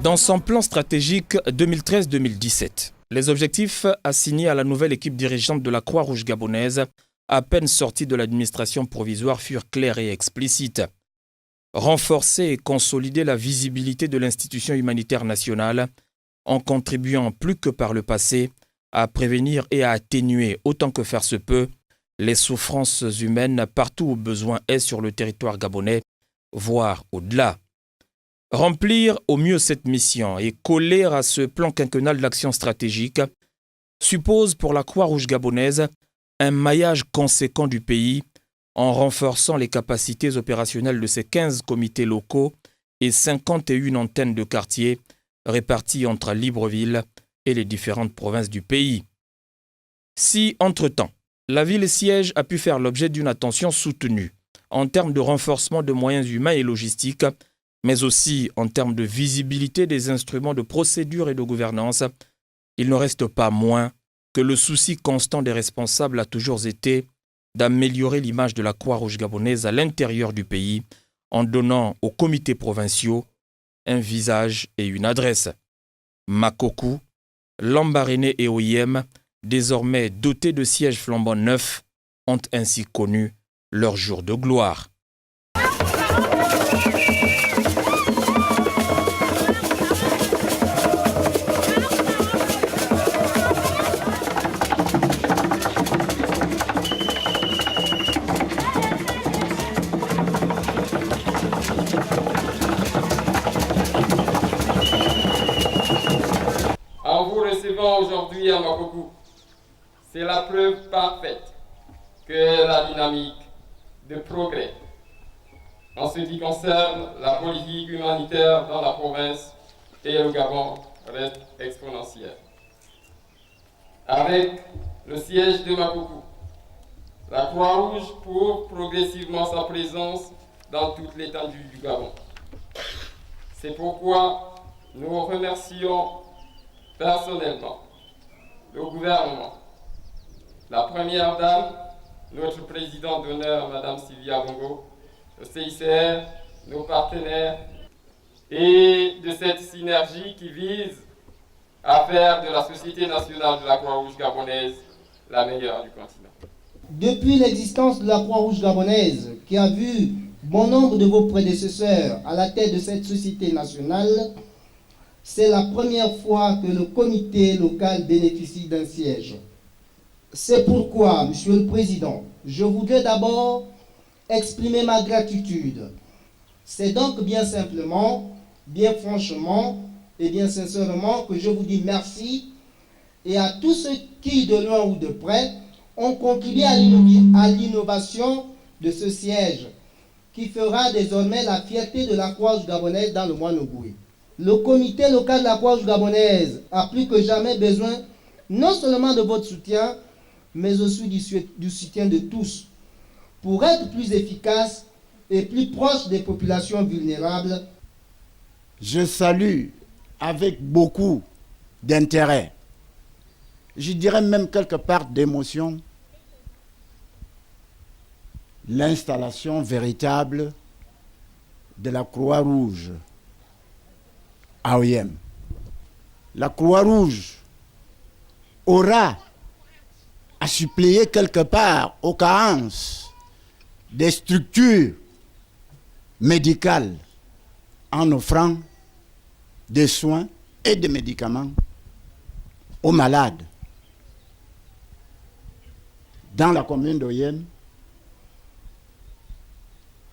Dans son plan stratégique 2013-2017, les objectifs assignés à la nouvelle équipe dirigeante de la Croix-Rouge gabonaise, à peine sortie de l'administration provisoire, furent clairs et explicites. Renforcer et consolider la visibilité de l'institution humanitaire nationale en contribuant plus que par le passé à prévenir et à atténuer autant que faire se peut les souffrances humaines partout où besoin est sur le territoire gabonais, voire au-delà. Remplir au mieux cette mission et coller à ce plan quinquennal d'action stratégique suppose pour la Croix-Rouge gabonaise un maillage conséquent du pays en renforçant les capacités opérationnelles de ses 15 comités locaux et 51 antennes de quartier réparties entre Libreville et les différentes provinces du pays. Si, entre-temps, la ville-siège a pu faire l'objet d'une attention soutenue en termes de renforcement de moyens humains et logistiques, mais aussi en termes de visibilité des instruments de procédure et de gouvernance, il ne reste pas moins que le souci constant des responsables a toujours été d'améliorer l'image de la Croix-Rouge gabonaise à l'intérieur du pays en donnant aux comités provinciaux un visage et une adresse. Makokou, Lambaréné et OIM, désormais dotés de sièges flambant neufs, ont ainsi connu leur jour de gloire. En vous recevant aujourd'hui à Makokou, c'est la preuve parfaite que la dynamique de progrès en ce qui concerne la politique humanitaire dans la province et le Gabon reste exponentielle. Avec le siège de Makokou, la Croix-Rouge prouve progressivement sa présence dans toute l'étendue du Gabon. C'est pourquoi nous remercions personnellement le gouvernement, la première dame, notre présidente d'honneur, Madame Sylvia Bongo, le CICR, nos partenaires, et de cette synergie qui vise à faire de la Société nationale de la Croix-Rouge gabonaise la meilleure du continent. Depuis l'existence de la Croix-Rouge gabonaise, qui a vu bon nombre de vos prédécesseurs à la tête de cette société nationale, c'est la première fois que le comité local bénéficie d'un siège. C'est pourquoi, Monsieur le Président, je voudrais d'abord exprimer ma gratitude. C'est donc bien simplement, bien franchement et bien sincèrement que je vous dis merci et à tous ceux qui, de loin ou de près, ont contribué à l'innovation de ce siège qui fera désormais la fierté de la Croix-Rouge gabonaise dans le mois Nogoué. Le comité local de la Croix-Rouge gabonaise a plus que jamais besoin non seulement de votre soutien, mais aussi du soutien de tous pour être plus efficace et plus proche des populations vulnérables. Je salue avec beaucoup d'intérêt, je dirais même quelque part d'émotion, l'installation véritable de la Croix-Rouge à OIM. La Croix-Rouge aura à suppléer quelque part aux carences des structures médicales en offrant des soins et des médicaments aux malades dans la commune d'OIM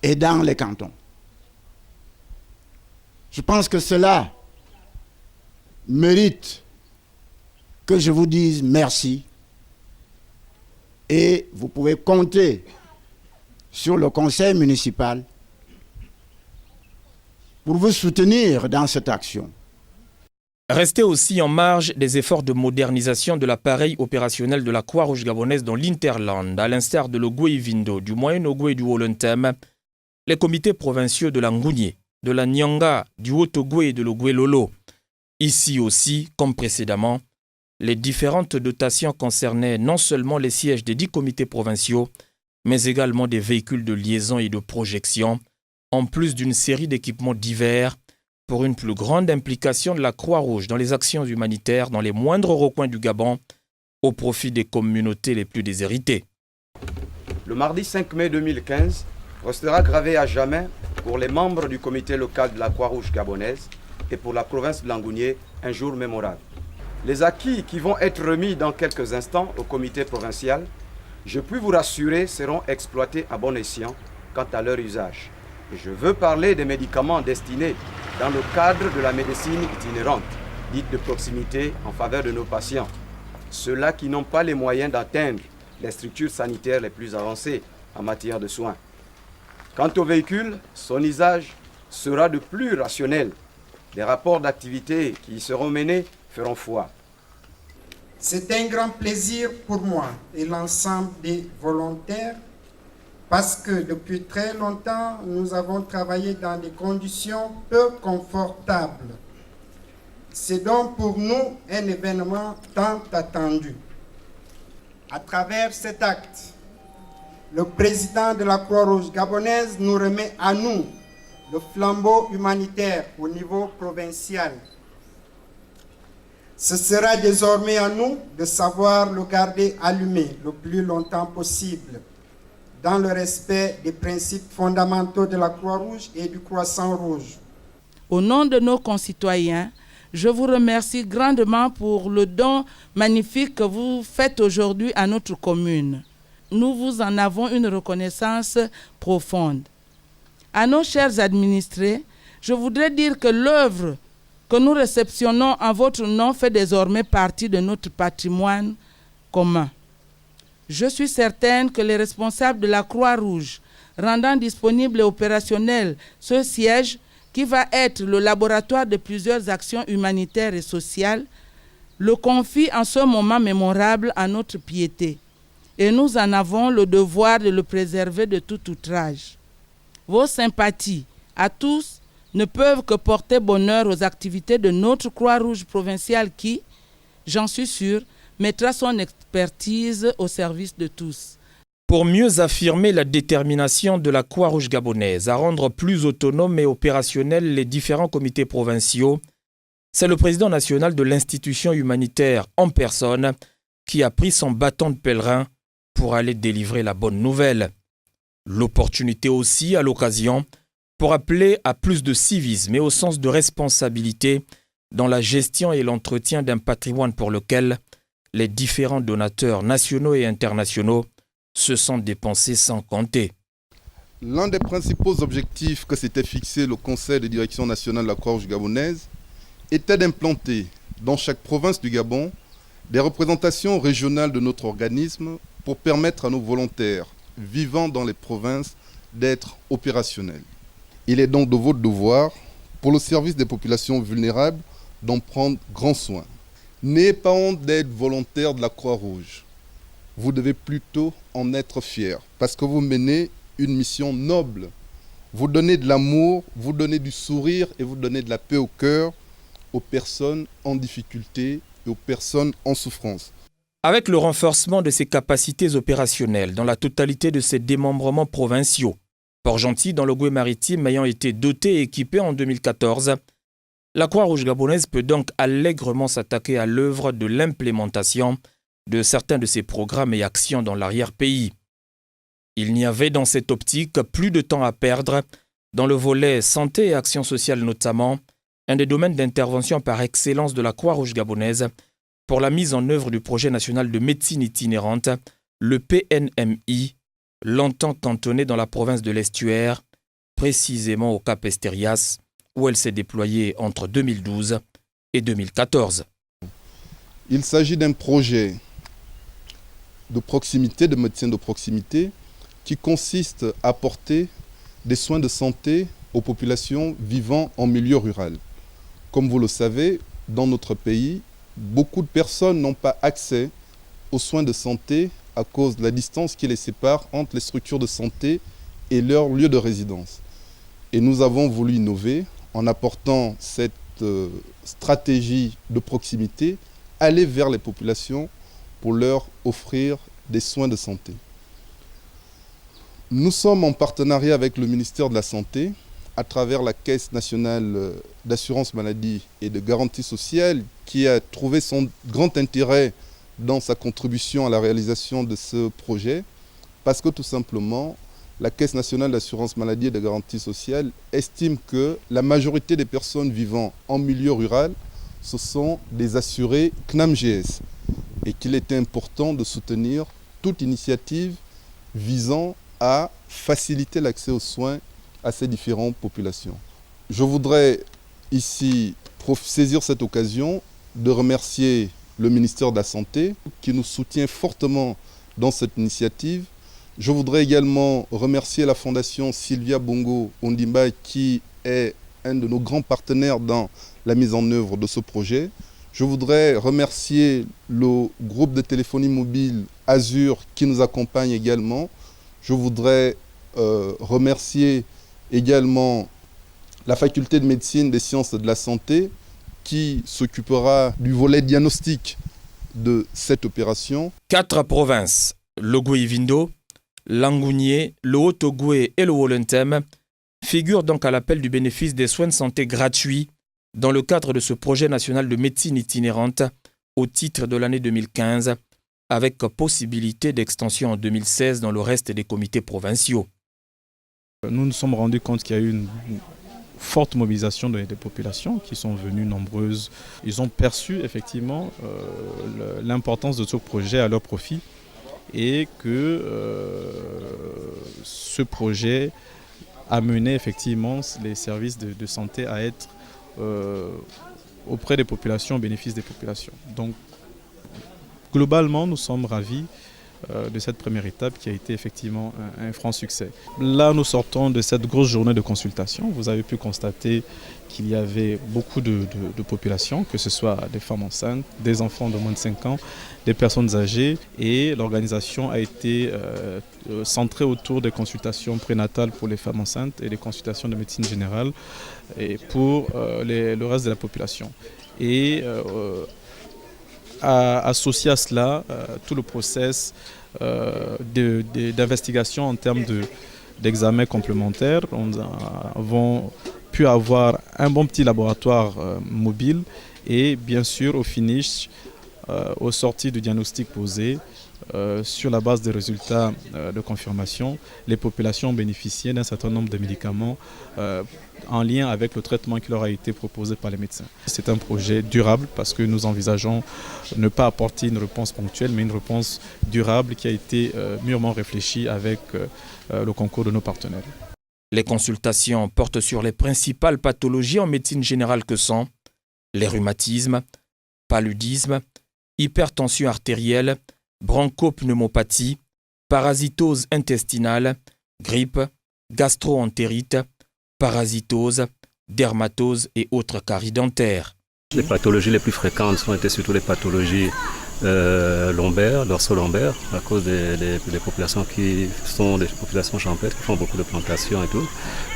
et dans les cantons. Je pense que cela mérite que je vous dise merci et vous pouvez compter sur le conseil municipal pour vous soutenir dans cette action. Restez aussi en marge des efforts de modernisation de l'appareil opérationnel de la Croix-Rouge gabonaise dans l'Interland, à l'instar de l'Ogwe Vindo, du Moyen-Ogwe et du Wolontem, les comités provinciaux de la Ngounié, de la Nyanga, du Haut-Ogwe et de l'Ogwe Lolo. Ici aussi, comme précédemment, les différentes dotations concernaient non seulement les sièges des 10 comités provinciaux, mais également des véhicules de liaison et de projection, en plus d'une série d'équipements divers, pour une plus grande implication de la Croix-Rouge dans les actions humanitaires dans les moindres recoins du Gabon, au profit des communautés les plus déshéritées. Le mardi 5 mai 2015 restera gravé à jamais pour les membres du comité local de la Croix-Rouge gabonaise et pour la province de Langounié un jour mémorable. Les acquis qui vont être remis dans quelques instants au comité provincial, je puis vous rassurer, seront exploités à bon escient quant à leur usage. Et je veux parler des médicaments destinés dans le cadre de la médecine itinérante, dite de proximité en faveur de nos patients, ceux-là qui n'ont pas les moyens d'atteindre les structures sanitaires les plus avancées en matière de soins. Quant au véhicule, son usage sera de plus rationnel. Les rapports d'activité qui y seront menés feront foi. C'est un grand plaisir pour moi et l'ensemble des volontaires parce que depuis très longtemps, nous avons travaillé dans des conditions peu confortables. C'est donc pour nous un événement tant attendu. À travers cet acte, le président de la Croix-Rouge gabonaise nous remet à nous le flambeau humanitaire au niveau provincial. Ce sera désormais à nous de savoir le garder allumé le plus longtemps possible, dans le respect des principes fondamentaux de la Croix-Rouge et du Croissant Rouge. Au nom de nos concitoyens, je vous remercie grandement pour le don magnifique que vous faites aujourd'hui à notre commune. Nous vous en avons une reconnaissance profonde. À nos chers administrés, je voudrais dire que l'œuvre que nous réceptionnons en votre nom fait désormais partie de notre patrimoine commun. Je suis certaine que les responsables de la Croix-Rouge, rendant disponible et opérationnel ce siège qui va être le laboratoire de plusieurs actions humanitaires et sociales, le confient en ce moment mémorable à notre piété. Et nous en avons le devoir de le préserver de tout outrage. Vos sympathies à tous ne peuvent que porter bonheur aux activités de notre Croix-Rouge provinciale qui, j'en suis sûr, mettra son expertise au service de tous. Pour mieux affirmer la détermination de la Croix-Rouge gabonaise à rendre plus autonomes et opérationnels les différents comités provinciaux, c'est le président national de l'institution humanitaire en personne qui a pris son bâton de pèlerin pour aller délivrer la bonne nouvelle. L'opportunité aussi, à l'occasion, pour appeler à plus de civisme et au sens de responsabilité dans la gestion et l'entretien d'un patrimoine pour lequel les différents donateurs nationaux et internationaux se sont dépensés sans compter. L'un des principaux objectifs que s'était fixé le Conseil de direction nationale de la Croix-Rouge gabonaise était d'implanter dans chaque province du Gabon des représentations régionales de notre organisme pour permettre à nos volontaires vivant dans les provinces d'être opérationnels. Il est donc de votre devoir, pour le service des populations vulnérables, d'en prendre grand soin. N'ayez pas honte d'être volontaire de la Croix-Rouge. Vous devez plutôt en être fier, parce que vous menez une mission noble. Vous donnez de l'amour, vous donnez du sourire et vous donnez de la paix au cœur aux personnes en difficulté et aux personnes en souffrance. Avec le renforcement de ses capacités opérationnelles dans la totalité de ses démembrements provinciaux, Port-Gentil dans l'Ogwe maritime ayant été doté et équipé en 2014, la Croix-Rouge gabonaise peut donc allègrement s'attaquer à l'œuvre de l'implémentation de certains de ses programmes et actions dans l'arrière-pays. Il n'y avait dans cette optique plus de temps à perdre dans le volet santé et action sociale notamment, un des domaines d'intervention par excellence de la Croix-Rouge gabonaise pour la mise en œuvre du projet national de médecine itinérante, le PNMI, longtemps cantonné dans la province de l'Estuaire, précisément au Cap Esterias, où elle s'est déployée entre 2012 et 2014. Il s'agit d'un projet de proximité, de médecine de proximité, qui consiste à apporter des soins de santé aux populations vivant en milieu rural. Comme vous le savez, dans notre pays, beaucoup de personnes n'ont pas accès aux soins de santé à cause de la distance qui les sépare entre les structures de santé et leur lieu de résidence. Et nous avons voulu innover en apportant cette stratégie de proximité, aller vers les populations pour leur offrir des soins de santé. Nous sommes en partenariat avec le ministère de la Santé à travers la Caisse nationale d'assurance maladie et de garantie sociale qui a trouvé son grand intérêt dans sa contribution à la réalisation de ce projet parce que tout simplement, la Caisse nationale d'assurance maladie et de garantie sociale estime que la majorité des personnes vivant en milieu rural, ce sont des assurés CNAM-GS et qu'il était important de soutenir toute initiative visant à faciliter l'accès aux soins à ces différentes populations. Je voudrais ici saisir cette occasion de remercier le ministère de la Santé qui nous soutient fortement dans cette initiative. Je voudrais également remercier la Fondation Sylvia Bongo Ondimba qui est un de nos grands partenaires dans la mise en œuvre de ce projet. Je voudrais remercier le groupe de téléphonie mobile Azur qui nous accompagne également. Je voudrais remercier également la faculté de médecine des sciences de la santé qui s'occupera du volet diagnostic de cette opération. 4 provinces, le Goué-Vindo, l'Angounié, le Haut-Ogoué et le Wolentem, figurent donc à l'appel du bénéfice des soins de santé gratuits dans le cadre de ce projet national de médecine itinérante au titre de l'année 2015, avec possibilité d'extension en 2016 dans le reste des comités provinciaux. Nous nous sommes rendus compte qu'il y a eu une forte mobilisation des populations qui sont venues nombreuses. Ils ont perçu effectivement l'importance de ce projet à leur profit et que ce projet a mené effectivement les services de santé à être auprès des populations, au bénéfice des populations. Donc, globalement, nous sommes ravis de cette première étape qui a été effectivement un franc succès. Là, nous sortons de cette grosse journée de consultation. Vous avez pu constater qu'il y avait beaucoup de populations, que ce soit des femmes enceintes, des enfants de moins de 5 ans, des personnes âgées. Et l'organisation a été centrée autour des consultations prénatales pour les femmes enceintes et des consultations de médecine générale et pour le reste de la population. Et associé à cela tout le process d'investigation en termes d'examens complémentaires. Nous avons pu avoir un bon petit laboratoire mobile et bien sûr au finish, au sorti du diagnostic posé, sur la base des résultats de confirmation, les populations ont bénéficié d'un certain nombre de médicaments en lien avec le traitement qui leur a été proposé par les médecins. C'est un projet durable parce que nous envisageons ne pas apporter une réponse ponctuelle, mais une réponse durable qui a été mûrement réfléchie avec le concours de nos partenaires. Les consultations portent sur les principales pathologies en médecine générale que sont les rhumatismes, paludisme, hypertension artérielle, bronchopneumopathie, parasitose intestinale, grippe, gastro-entérite, parasitose, dermatose et autres caries dentaires. Les pathologies les plus fréquentes ont été surtout les pathologies lombaires, dorso-lombaires, à cause des populations qui sont des populations champêtres, qui font beaucoup de plantations et tout.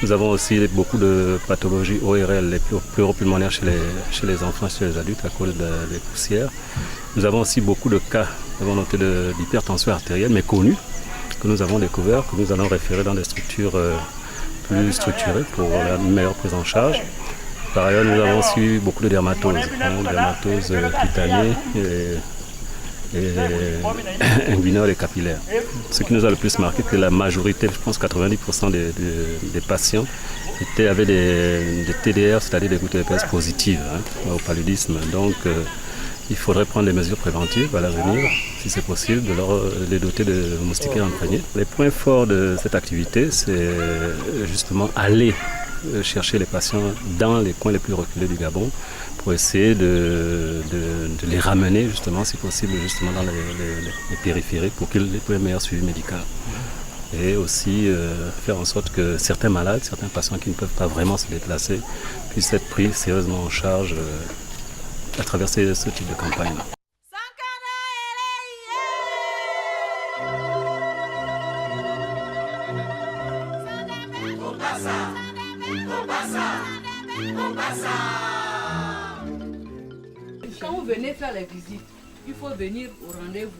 Nous avons aussi beaucoup de pathologies ORL, les pleuropulmonaires chez les enfants, chez les adultes, à cause des poussières. Nous avons aussi beaucoup de cas, nous avons noté d'hypertension artérielle, mais connue, que nous avons découvert, que nous allons référer dans des structures plus structurées pour la meilleure prise en charge. Par ailleurs, nous avons aussi beaucoup de dermatoses, dermatoses cutanées et inguinales et capillaires. Ce qui nous a le plus marqué, c'est que la majorité, je pense 90% des patients avaient des TDR, c'est-à-dire des gouttes épaisses positives au paludisme. Donc, il faudrait prendre des mesures préventives à l'avenir, si c'est possible, de les doter de moustiquaires imprégnés. Les points forts de cette activité, c'est justement aller chercher les patients dans les coins les plus reculés du Gabon pour essayer de les ramener justement, si possible, justement dans les périphéries pour qu'ils aient un meilleur suivi médical. Et aussi faire en sorte que certains malades, certains patients qui ne peuvent pas vraiment se déplacer puissent être pris sérieusement en charge à travers ce type de campagne. Quand vous venez faire les visites, il faut venir au rendez-vous.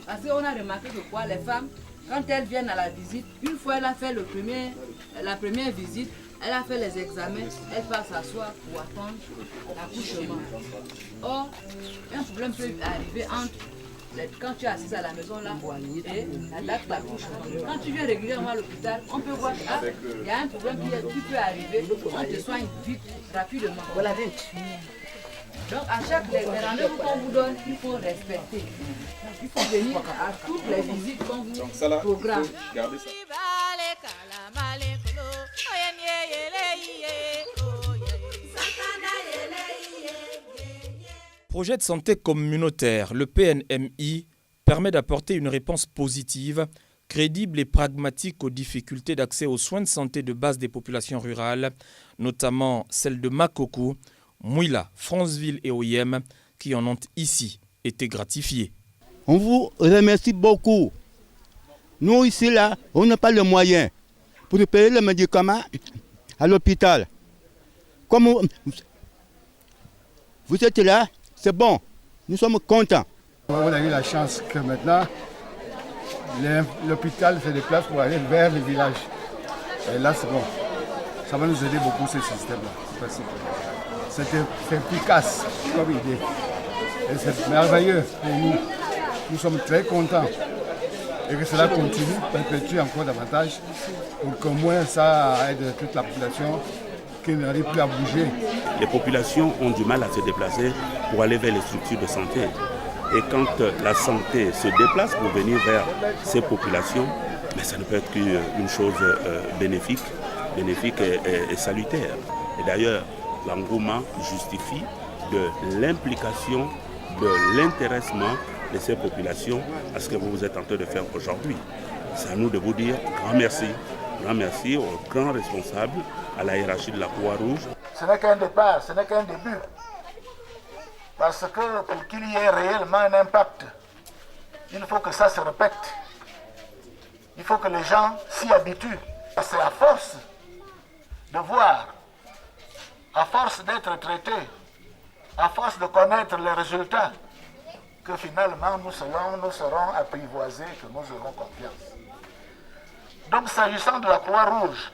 Parce qu'on a remarqué que quoi, les femmes, quand elles viennent à la visite, une fois elle a fait la première visite, elle a fait les examens, elle part s'asseoir pour attendre l'accouchement. Or, un problème peut arriver quand tu es assise à la maison là et la date d'accouchement. Quand tu viens régulièrement à l'hôpital, on peut voir qu'il y a un problème qui peut arriver, on te soigne vite, rapidement. Donc à chaque rendez-vous qu'on vous donne, il faut respecter. Il faut venir à toutes les visites qu'on vous programme. Projet de santé communautaire, le PNMI, permet d'apporter une réponse positive, crédible et pragmatique aux difficultés d'accès aux soins de santé de base des populations rurales, notamment celles de Makoko, Mouila, Franceville et Oyem, qui en ont ici été gratifiés. On vous remercie beaucoup. Nous ici, là, on n'a pas le moyen pour payer les médicaments à l'hôpital. Comme vous êtes là, c'est bon, nous sommes contents. On a eu la chance que maintenant, l'hôpital se déplace pour aller vers les villages. Et là, c'est bon. Ça va nous aider beaucoup, ce système-là. C'est efficace comme idée. Et c'est merveilleux pour nous. Nous sommes très contents. Et que cela continue, perpétue encore davantage, pour qu'au moins ça aide toute la population qui n'arrive plus à bouger. Les populations ont du mal à se déplacer pour aller vers les structures de santé. Et quand la santé se déplace pour venir vers ces populations, mais ça ne peut être qu'une chose bénéfique et salutaire. Et d'ailleurs, l'engouement justifie de l'implication, de l'intéressement de ces populations à ce que vous êtes en train de faire aujourd'hui. C'est à nous de vous dire grand merci aux grands responsables, à la hiérarchie de la Croix-Rouge. Ce n'est qu'un départ, ce n'est qu'un début. Parce que pour qu'il y ait réellement un impact, il faut que ça se répète. Il faut que les gens s'y habituent. C'est à force de voir, à force d'être traités, à force de connaître les résultats, que finalement nous serons apprivoisés, que nous aurons confiance. Donc s'agissant de la Croix-Rouge,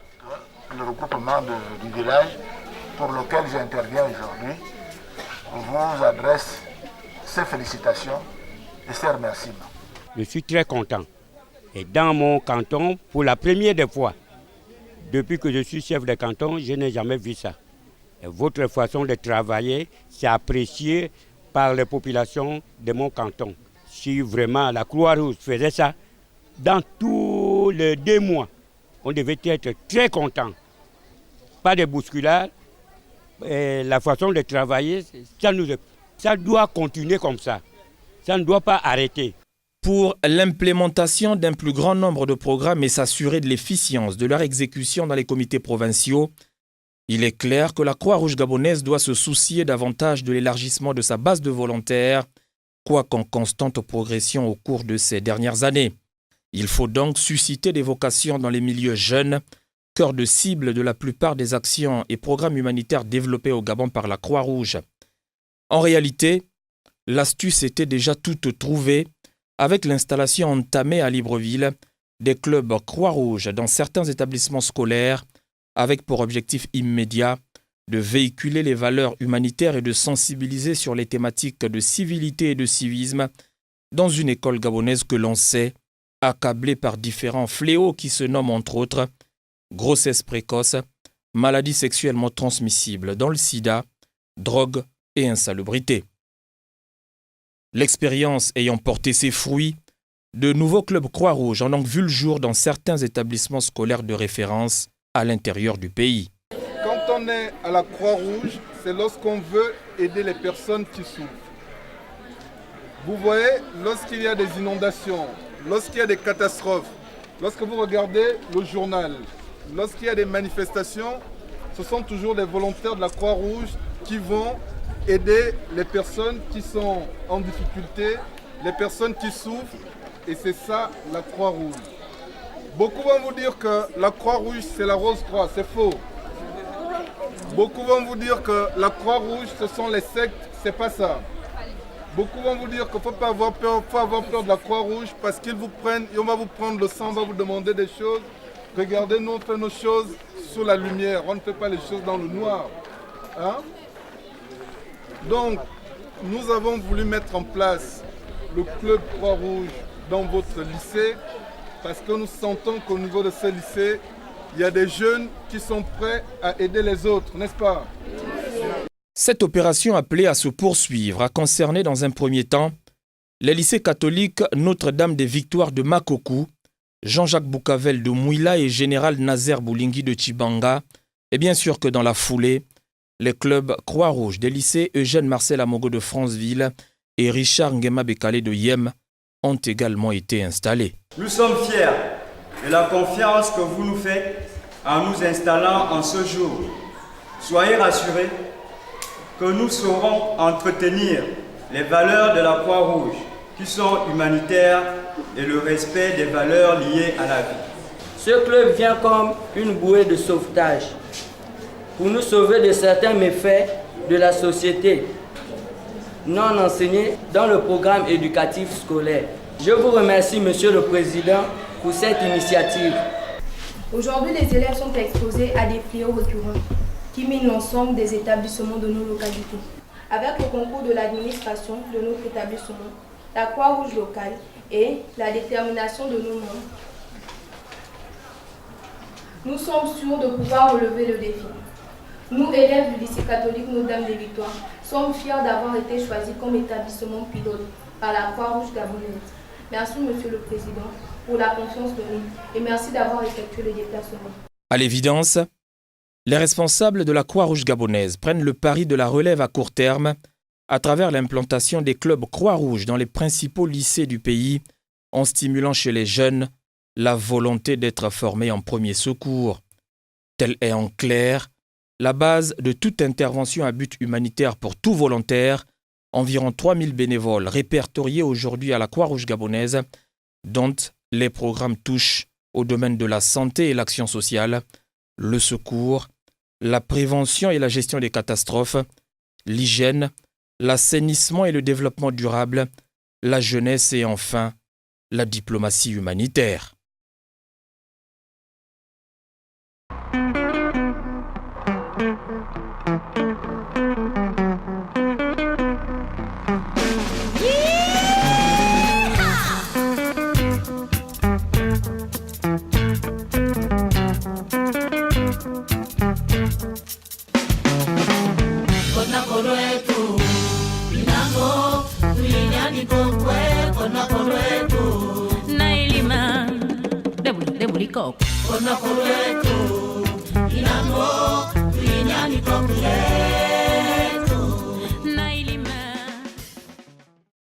le regroupement du village pour lequel j'interviens aujourd'hui, vous adresse ces félicitations et ces remerciements. Je suis très content. Et dans mon canton, pour la première des fois, depuis que je suis chef de canton, je n'ai jamais vu ça. Et votre façon de travailler, c'est apprécié par les populations de mon canton. Si vraiment la Croix-Rouge faisait ça, dans tous les 2 mois, on devait être très content. Pas de bousculade. Et la façon de travailler, ça doit continuer comme ça. Ça ne doit pas arrêter. Pour l'implémentation d'un plus grand nombre de programmes et s'assurer de l'efficience de leur exécution dans les comités provinciaux, il est clair que la Croix-Rouge gabonaise doit se soucier davantage de l'élargissement de sa base de volontaires, quoiqu'en constante progression au cours de ces dernières années. Il faut donc susciter des vocations dans les milieux jeunes, cœur de cible de la plupart des actions et programmes humanitaires développés au Gabon par la Croix-Rouge. En réalité, l'astuce était déjà toute trouvée avec l'installation entamée à Libreville des clubs Croix-Rouge dans certains établissements scolaires, avec pour objectif immédiat de véhiculer les valeurs humanitaires et de sensibiliser sur les thématiques de civilité et de civisme dans une école gabonaise que l'on sait accablée par différents fléaux qui se nomment entre autres grossesse précoce, maladies sexuellement transmissibles dans le sida, drogue et insalubrité. L'expérience ayant porté ses fruits, de nouveaux clubs Croix-Rouge ont donc vu le jour dans certains établissements scolaires de référence à l'intérieur du pays. Quand on est à la Croix-Rouge, c'est lorsqu'on veut aider les personnes qui souffrent. Vous voyez, lorsqu'il y a des inondations, lorsqu'il y a des catastrophes, lorsque vous regardez le journal, lorsqu'il y a des manifestations, ce sont toujours les volontaires de la Croix-Rouge qui vont aider les personnes qui sont en difficulté, les personnes qui souffrent, et c'est ça la Croix-Rouge. Beaucoup vont vous dire que la Croix-Rouge c'est la Rose-Croix, c'est faux. Beaucoup vont vous dire que la Croix-Rouge ce sont les sectes, c'est pas ça. Beaucoup vont vous dire qu'il ne faut pas avoir peur, faut avoir peur de la Croix-Rouge parce qu'ils vous prennent, et on va vous prendre le sang, on va vous demander des choses. Regardez, nous on fait nos choses sous la lumière, on ne fait pas les choses dans le noir. Hein? Donc, nous avons voulu mettre en place le club Croix-Rouge dans votre lycée parce que nous sentons qu'au niveau de ce lycée, il y a des jeunes qui sont prêts à aider les autres, n'est-ce pas? Cette opération appelée à se poursuivre a concerné dans un premier temps les lycées catholiques Notre-Dame des Victoires de Makokou, Jean-Jacques Boucavel de Mouila et Général Nazer Boulingui de Tchibanga, et bien sûr que dans la foulée, les clubs Croix-Rouge des lycées Eugène Marcel Amogo de Franceville et Richard Nguema Bekale de Yem ont également été installés. Nous sommes fiers de la confiance que vous nous faites en nous installant en ce jour. Soyez rassurés que nous saurons entretenir les valeurs de la Croix-Rouge qui sont humanitaires et le respect des valeurs liées à la vie. Ce club vient comme une bouée de sauvetage pour nous sauver de certains méfaits de la société non enseignés dans le programme éducatif scolaire. Je vous remercie, Monsieur le Président, pour cette initiative. Aujourd'hui, les élèves sont exposés à des fléaux récurrents qui minent l'ensemble des établissements de nos localités. Avec le concours de l'administration de notre établissement, la Croix-Rouge locale et la détermination de nos membres, nous sommes sûrs de pouvoir relever le défi. Nous, élèves du lycée catholique Notre-Dame des Victoires, sommes fiers d'avoir été choisis comme établissement pilote par la Croix-Rouge gabonaise. Merci, Monsieur le Président, pour la confiance donnée et merci d'avoir effectué le déplacement. À l'évidence, les responsables de la Croix-Rouge gabonaise prennent le pari de la relève à court terme à travers l'implantation des clubs Croix-Rouge dans les principaux lycées du pays en stimulant chez les jeunes la volonté d'être formés en premier secours. Telle est en clair la base de toute intervention à but humanitaire pour tout volontaire, environ 3000 bénévoles répertoriés aujourd'hui à la Croix-Rouge gabonaise, dont les programmes touchent au domaine de la santé et l'action sociale, le secours, la prévention et la gestion des catastrophes, l'hygiène, l'assainissement et le développement durable, la jeunesse et enfin la diplomatie humanitaire. Nailima, debuli kok. Kono kono etu.